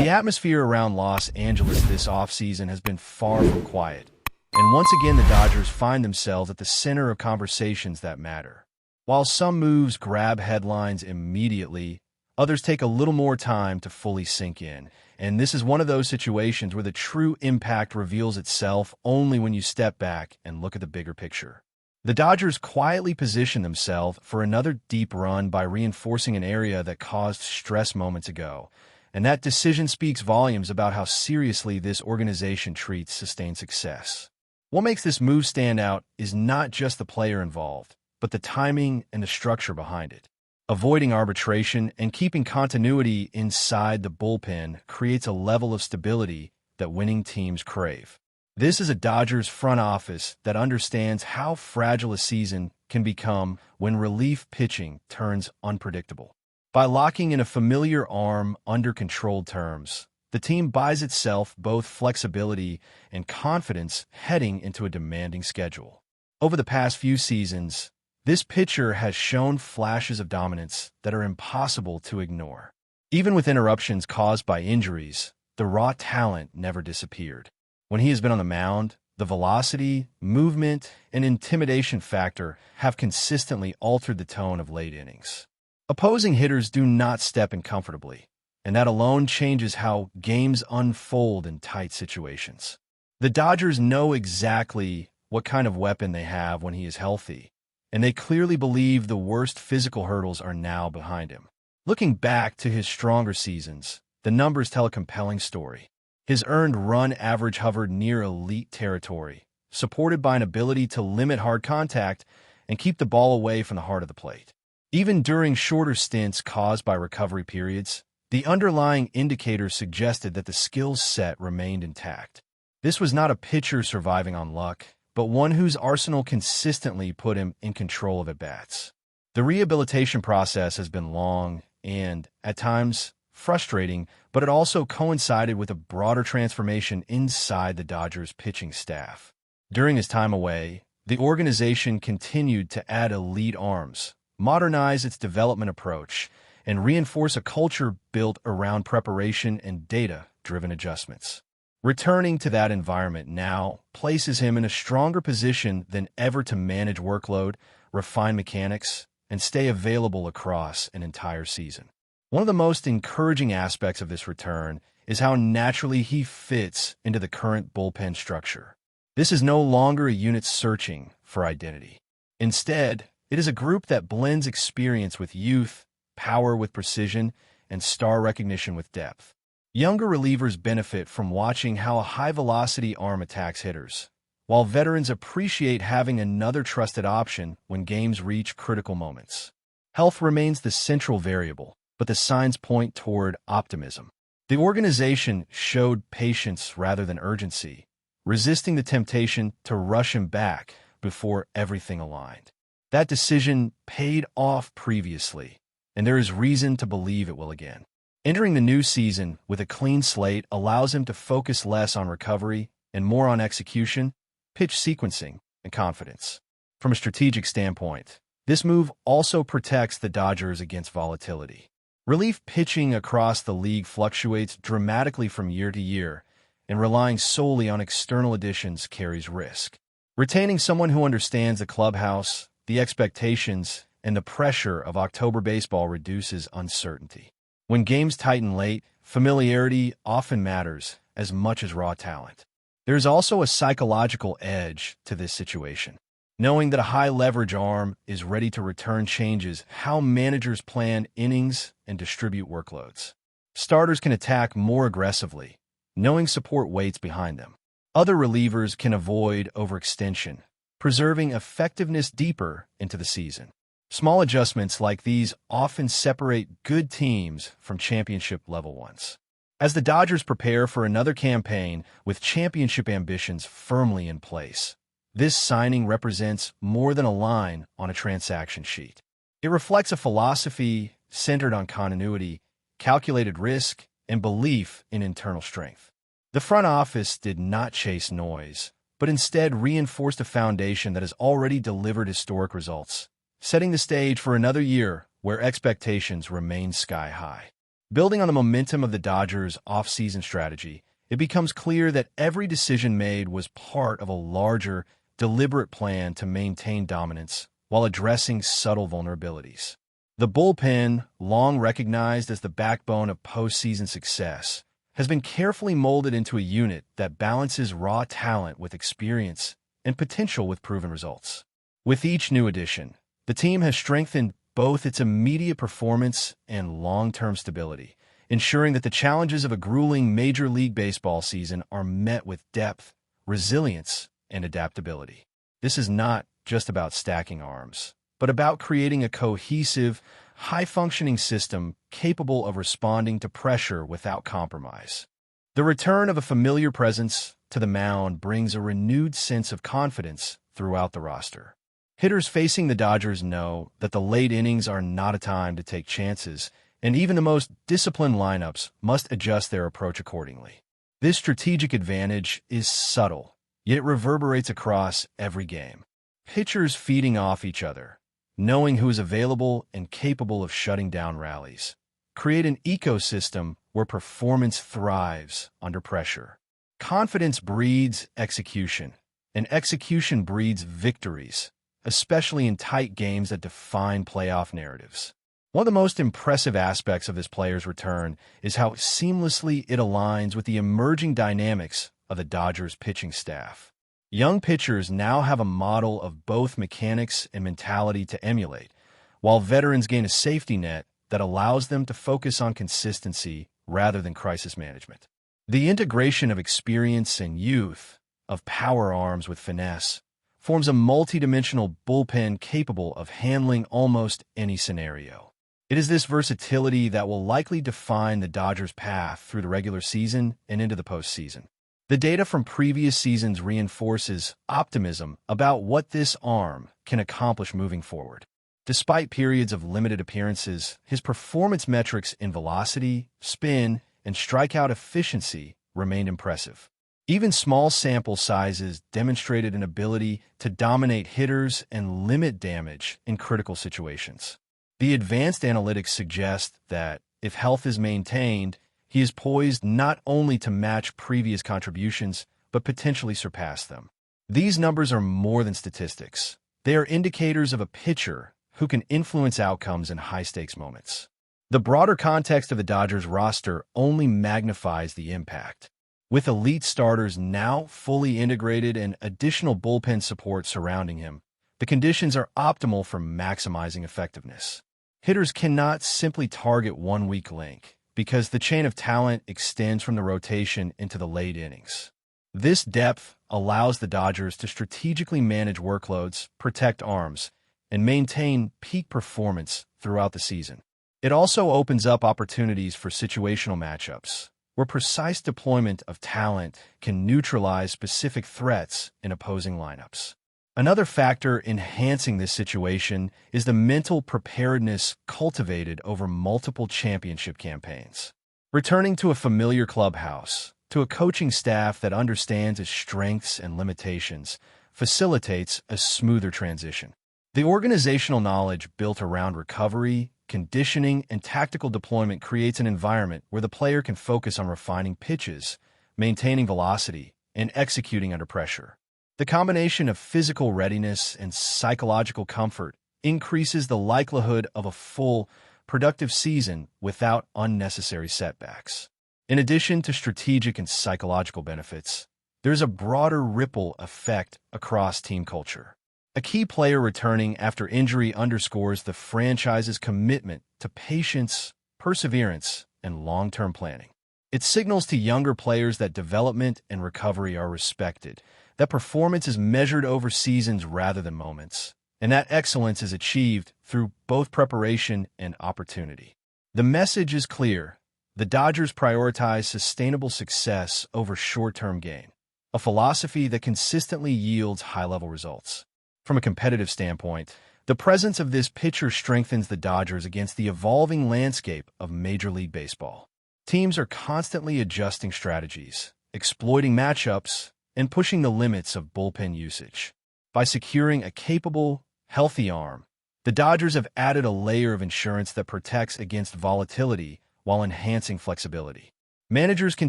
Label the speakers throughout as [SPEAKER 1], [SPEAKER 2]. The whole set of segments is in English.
[SPEAKER 1] The atmosphere around Los Angeles this offseason has been far from quiet, and once again the Dodgers find themselves at the center of conversations that matter. While some moves grab headlines immediately, others take a little more time to fully sink in, and this is one of those situations where the true impact reveals itself only when you step back and look at the bigger picture. The Dodgers quietly position themselves for another deep run by reinforcing an area that caused stress moments ago, and that decision speaks volumes about how seriously this organization treats sustained success. What makes this move stand out is not just the player involved, but the timing and the structure behind it. Avoiding arbitration and keeping continuity inside the bullpen creates a level of stability that winning teams crave. This is a Dodgers front office that understands how fragile a season can become when relief pitching turns unpredictable. By locking in a familiar arm under controlled terms, the team buys itself both flexibility and confidence heading into a demanding schedule. Over the past few seasons, this pitcher has shown flashes of dominance that are impossible to ignore. Even with interruptions caused by injuries, the raw talent never disappeared. When he has been on the mound, the velocity, movement, and intimidation factor have consistently altered the tone of late innings. Opposing hitters do not step in comfortably, and that alone changes how games unfold in tight situations. The Dodgers know exactly what kind of weapon they have when he is healthy, and they clearly believe the worst physical hurdles are now behind him. Looking back to his stronger seasons, the numbers tell a compelling story. His earned run average hovered near elite territory, supported by an ability to limit hard contact and keep the ball away from the heart of the plate. Even during shorter stints caused by recovery periods, the underlying indicators suggested that the skill set remained intact. This was not a pitcher surviving on luck, but one whose arsenal consistently put him in control of at-bats. The rehabilitation process has been long and, at times, frustrating, but it also coincided with a broader transformation inside the Dodgers pitching staff. During his time away, the organization continued to add elite arms, modernize its development approach, and reinforce a culture built around preparation and data-driven adjustments. Returning to that environment now places him in a stronger position than ever to manage workload, refine mechanics, and stay available across an entire season. One of the most encouraging aspects of this return is how naturally he fits into the current bullpen structure. This is no longer a unit searching for identity. Instead, it is a group that blends experience with youth, power with precision, and star recognition with depth. Younger relievers benefit from watching how a high-velocity arm attacks hitters, while veterans appreciate having another trusted option when games reach critical moments. Health remains the central variable, but the signs point toward optimism. The organization showed patience rather than urgency, resisting the temptation to rush him back before everything aligned. That decision paid off previously, and there is reason to believe it will again. Entering the new season with a clean slate allows him to focus less on recovery and more on execution, pitch sequencing, and confidence. From a strategic standpoint, this move also protects the Dodgers against volatility. Relief pitching across the league fluctuates dramatically from year to year, and relying solely on external additions carries risk. Retaining someone who understands the clubhouse, the expectations, and the pressure of October baseball reduces uncertainty. When games tighten late, familiarity often matters as much as raw talent. There is also a psychological edge to this situation. Knowing that a high-leverage arm is ready to return changes how managers plan innings and distribute workloads. Starters can attack more aggressively, knowing support waits behind them. Other relievers can avoid overextension, preserving effectiveness deeper into the season. Small adjustments like these often separate good teams from championship-level ones. As the Dodgers prepare for another campaign with championship ambitions firmly in place, this signing represents more than a line on a transaction sheet. It reflects a philosophy centered on continuity, calculated risk, and belief in internal strength. The front office did not chase noise, but instead reinforced a foundation that has already delivered historic results, setting the stage for another year where expectations remain sky high. Building on the momentum of the Dodgers' offseason strategy, it becomes clear that every decision made was part of a larger, deliberate plan to maintain dominance while addressing subtle vulnerabilities. The bullpen, long recognized as the backbone of postseason success, has been carefully molded into a unit that balances raw talent with experience and potential with proven results. With each new addition, the team has strengthened both its immediate performance and long-term stability, ensuring that the challenges of a grueling Major League Baseball season are met with depth, resilience, and adaptability. This is not just about stacking arms, but about creating a cohesive, high-functioning system capable of responding to pressure without compromise. The return of a familiar presence to the mound brings a renewed sense of confidence throughout the roster. Hitters facing the Dodgers know that the late innings are not a time to take chances, and even the most disciplined lineups must adjust their approach accordingly. This strategic advantage is subtle, yet it reverberates across every game. Pitchers feeding off each other, knowing who is available and capable of shutting down rallies, create an ecosystem where performance thrives under pressure. Confidence breeds execution, and execution breeds victories, especially in tight games that define playoff narratives. One of the most impressive aspects of this player's return is how seamlessly it aligns with the emerging dynamics of the Dodgers' pitching staff. Young pitchers now have a model of both mechanics and mentality to emulate, while veterans gain a safety net that allows them to focus on consistency rather than crisis management. The integration of experience and youth, of power arms with finesse, forms a multidimensional bullpen capable of handling almost any scenario. It is this versatility that will likely define the Dodgers' path through the regular season and into the postseason. The data from previous seasons reinforces optimism about what this arm can accomplish moving forward. Despite periods of limited appearances, his performance metrics in velocity, spin, and strikeout efficiency remained impressive. Even small sample sizes demonstrated an ability to dominate hitters and limit damage in critical situations. The advanced analytics suggest that, if health is maintained, he is poised not only to match previous contributions, but potentially surpass them. These numbers are more than statistics. They are indicators of a pitcher who can influence outcomes in high-stakes moments. The broader context of the Dodgers roster only magnifies the impact. With elite starters now fully integrated and additional bullpen support surrounding him, the conditions are optimal for maximizing effectiveness. Hitters cannot simply target one weak link, because the chain of talent extends from the rotation into the late innings. This depth allows the Dodgers to strategically manage workloads, protect arms, and maintain peak performance throughout the season. It also opens up opportunities for situational matchups, where precise deployment of talent can neutralize specific threats in opposing lineups. Another factor enhancing this situation is the mental preparedness cultivated over multiple championship campaigns. Returning to a familiar clubhouse, to a coaching staff that understands its strengths and limitations, facilitates a smoother transition. The organizational knowledge built around recovery, conditioning, and tactical deployment creates an environment where the player can focus on refining pitches, maintaining velocity, and executing under pressure. The combination of physical readiness and psychological comfort increases the likelihood of a full, productive season without unnecessary setbacks. In addition to strategic and psychological benefits, there's a broader ripple effect across team culture. A key player returning after injury underscores the franchise's commitment to patience, perseverance, and long-term planning. It signals to younger players that development and recovery are respected, that performance is measured over seasons rather than moments, and that excellence is achieved through both preparation and opportunity. The message is clear. The Dodgers prioritize sustainable success over short-term gain, a philosophy that consistently yields high-level results. From a competitive standpoint, the presence of this pitcher strengthens the Dodgers against the evolving landscape of Major League Baseball. Teams are constantly adjusting strategies, exploiting matchups, and pushing the limits of bullpen usage. By securing a capable, healthy arm, the Dodgers have added a layer of insurance that protects against volatility while enhancing flexibility. Managers can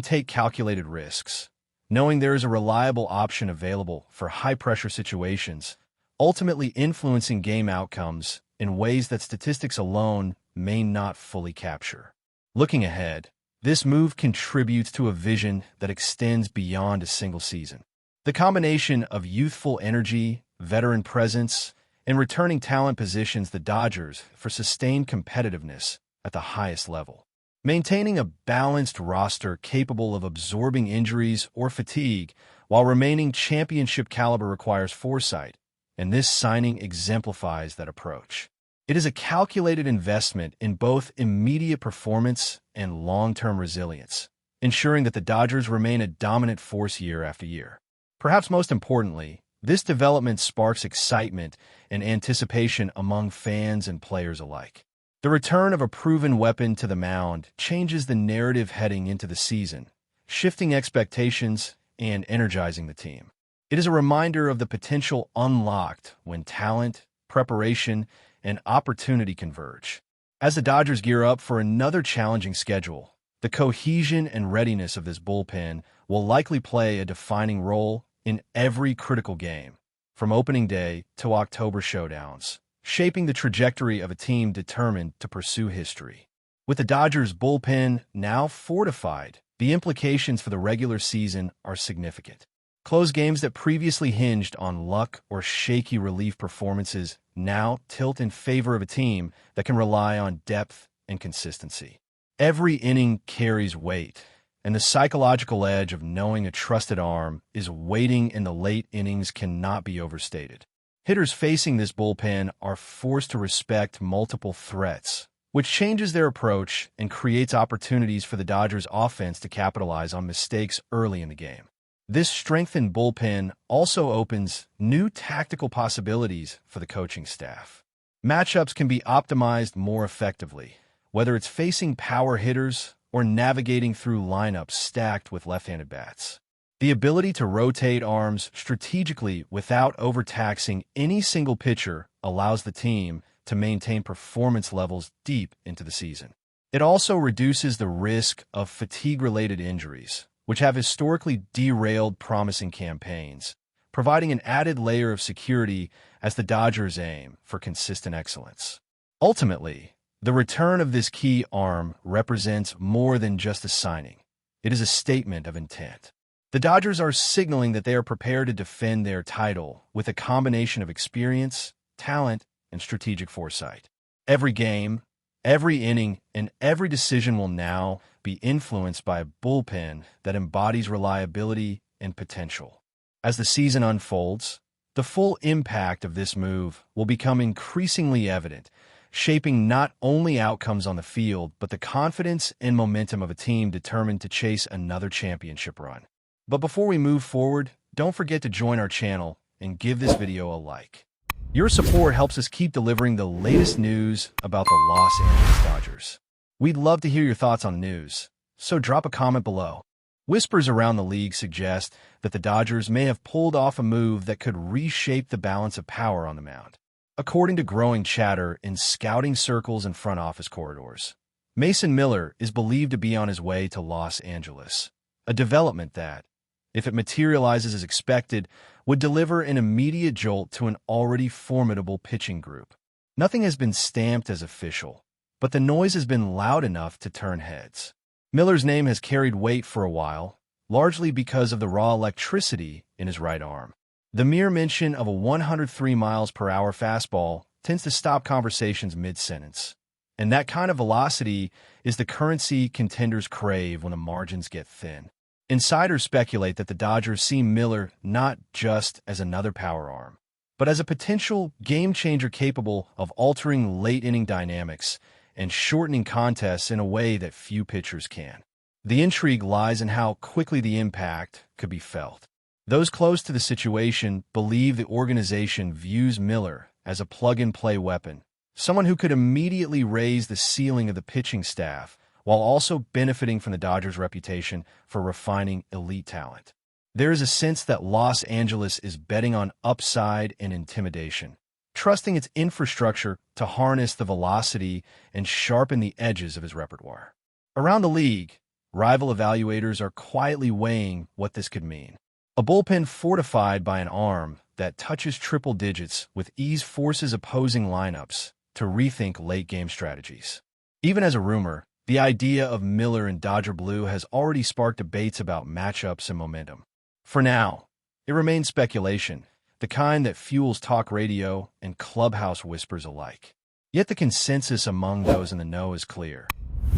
[SPEAKER 1] take calculated risks, knowing there is a reliable option available for high-pressure situations, ultimately influencing game outcomes in ways that statistics alone may not fully capture. Looking ahead, this move contributes to a vision that extends beyond a single season. The combination of youthful energy, veteran presence, and returning talent positions the Dodgers for sustained competitiveness at the highest level. Maintaining a balanced roster capable of absorbing injuries or fatigue while remaining championship caliber requires foresight, and this signing exemplifies that approach. It is a calculated investment in both immediate performance and long-term resilience, ensuring that the Dodgers remain a dominant force year after year. Perhaps most importantly, this development sparks excitement and anticipation among fans and players alike. The return of a proven weapon to the mound changes the narrative heading into the season, shifting expectations and energizing the team. It is a reminder of the potential unlocked when talent, preparation, and opportunity converge. As the Dodgers gear up for another challenging schedule, the cohesion and readiness of this bullpen will likely play a defining role in every critical game, from opening day to October showdowns, shaping the trajectory of a team determined to pursue history. With the Dodgers' bullpen now fortified, the implications for the regular season are significant. Close games that previously hinged on luck or shaky relief performances now tilt in favor of a team that can rely on depth and consistency. Every inning carries weight, and the psychological edge of knowing a trusted arm is waiting in the late innings cannot be overstated. Hitters facing this bullpen are forced to respect multiple threats, which changes their approach and creates opportunities for the Dodgers' offense to capitalize on mistakes early in the game. This strengthened bullpen also opens new tactical possibilities for the coaching staff. Matchups can be optimized more effectively, whether it's facing power hitters or navigating through lineups stacked with left-handed bats. The ability to rotate arms strategically without overtaxing any single pitcher allows the team to maintain performance levels deep into the season. It also reduces the risk of fatigue-related injuries, which have historically derailed promising campaigns, providing an added layer of security as the Dodgers aim for consistent excellence. Ultimately, the return of this key arm represents more than just a signing. It is a statement of intent. The Dodgers are signaling that they are prepared to defend their title with a combination of experience, talent, and strategic foresight. Every game, every inning, and every decision will now be influenced by a bullpen that embodies reliability and potential. As the season unfolds, the full impact of this move will become increasingly evident, shaping not only outcomes on the field, but the confidence and momentum of a team determined to chase another championship run. But before we move forward, don't forget to join our channel and give this video a like. Your support helps us keep delivering the latest news about the Los Angeles Dodgers. We'd love to hear your thoughts on the news, so drop a comment below. Whispers around the league suggest that the Dodgers may have pulled off a move that could reshape the balance of power on the mound. According to growing chatter in scouting circles and front office corridors, Mason Miller is believed to be on his way to Los Angeles, a development that, if it materializes as expected, would deliver an immediate jolt to an already formidable pitching group. Nothing has been stamped as official, but the noise has been loud enough to turn heads. Miller's name has carried weight for a while, largely because of the raw electricity in his right arm. The mere mention of a 103 miles per hour fastball tends to stop conversations mid-sentence, and that kind of velocity is the currency contenders crave when the margins get thin. Insiders speculate that the Dodgers see Miller not just as another power arm, but as a potential game-changer capable of altering late-inning dynamics and shortening contests in a way that few pitchers can. The intrigue lies in how quickly the impact could be felt. Those close to the situation believe the organization views Miller as a plug-and-play weapon, someone who could immediately raise the ceiling of the pitching staff while also benefiting from the Dodgers' reputation for refining elite talent. There is a sense that Los Angeles is betting on upside and intimidation, trusting its infrastructure to harness the velocity and sharpen the edges of his repertoire. Around the league, rival evaluators are quietly weighing what this could mean. A bullpen fortified by an arm that touches triple digits with ease forces opposing lineups to rethink late-game strategies. Even as a rumor, the idea of Miller in Dodger blue has already sparked debates about matchups and momentum. For now, it remains speculation, the kind that fuels talk radio and clubhouse whispers alike. Yet the consensus among those in the know is clear.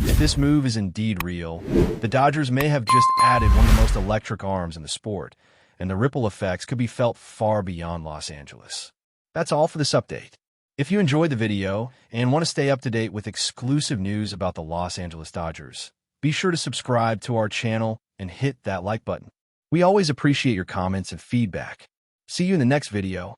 [SPEAKER 1] If this move is indeed real, the Dodgers may have just added one of the most electric arms in the sport, and the ripple effects could be felt far beyond Los Angeles. That's all for this update. If you enjoyed the video and want to stay up to date with exclusive news about the Los Angeles Dodgers, be sure to subscribe to our channel and hit that like button. We always appreciate your comments and feedback. See you in the next video.